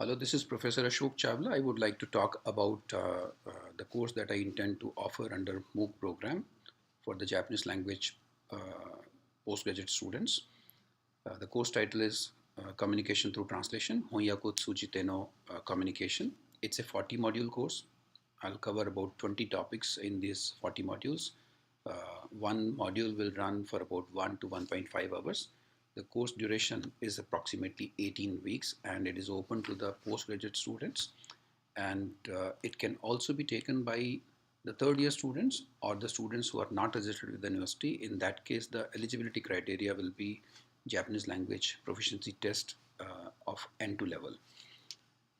Hello, this is Professor Ashok Chawla. I would like to talk about the course that I intend to offer under MOOC program for the Japanese language postgraduate students. The course title is Communication Through Translation, Honyaku Tsujite no Communication. It's a 40 module course. I'll cover about 20 topics in these 40 modules. One module will run for about 1 to 1.5 hours. The course duration is approximately 18 weeks and it is open to the postgraduate students, and it can also be taken by the third year students or the students who are not registered with the university. In that case, the eligibility criteria will be Japanese language proficiency test of N2 level.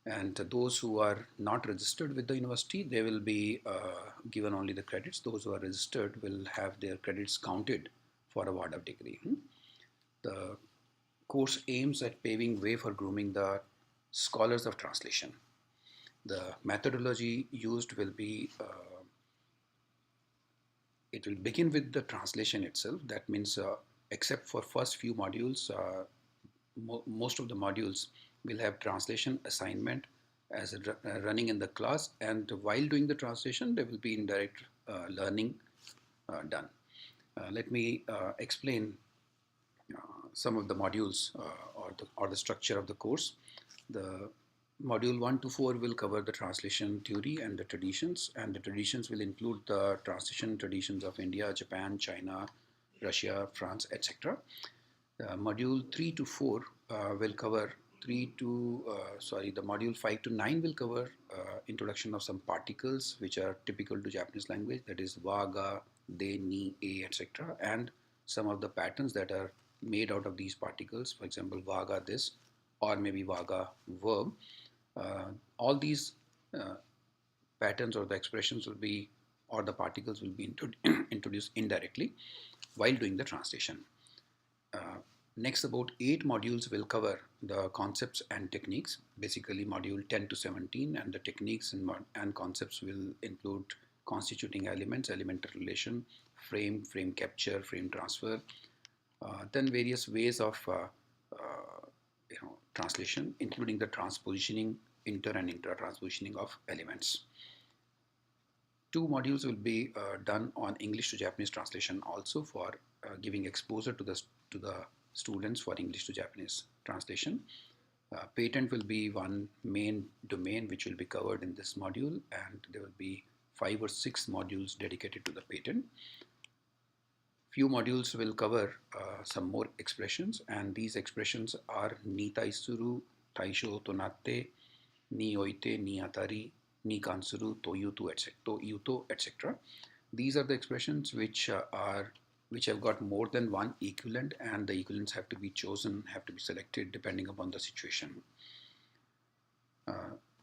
And those who are not registered with the university, they will be given only the credits. Those who are registered will have their credits counted for a award of degree. The course aims at paving way for grooming the scholars of translation. The methodology used will be, it will begin with the translation itself. That means except for first few modules, most of the modules will have translation assignment as running in the class, and while doing the translation there will be indirect learning done. Let me explain some of the modules or the structure of the course. The module 1 to 4 will cover the translation theory and the traditions, and the traditions will include the translation traditions of India, Japan, China, Russia, France, etc. Module 3 to 4 will cover the module 5 to 9 will cover introduction of some particles which are typical to Japanese language, that is wa, ga, de, ni, a, etc. and some of the patterns that are made out of these particles, for example, vaga this or maybe vaga verb. All these patterns or the expressions will be, or the particles will be introduced indirectly while doing the translation. Next, about 8 modules will cover the concepts and techniques, basically module 10 to 17, and the techniques and concepts will include constituting elements, elemental relation, frame capture, frame transfer, then various ways of translation, including the transpositioning, inter and intra-transpositioning of elements. 2 modules will be done on English to Japanese translation also, for giving exposure to the students for English to Japanese translation. Patent will be one main domain which will be covered in this module, and there will be 5 or 6 modules dedicated to the patent. Few modules will cover some more expressions, and these expressions are ni taisuru, taisho tonatte, ni oite, ni atari, ni kansuru, toyuto, etc. These are the expressions which have got more than one equivalent, and the equivalents have to be chosen, have to be selected depending upon the situation.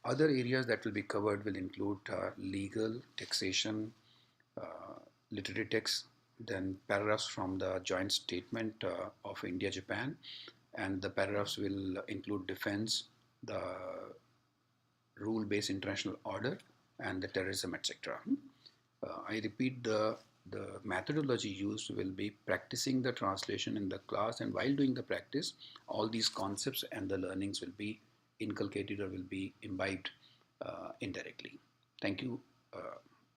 Other areas that will be covered will include legal, taxation, literary texts, then paragraphs from the joint statement of India-Japan, and the paragraphs will include defense, the rule-based international order, and the terrorism, etc. I repeat, the methodology used will be practicing the translation in the class, and while doing the practice, all these concepts and the learnings will be inculcated or will be imbibed indirectly. Thank you.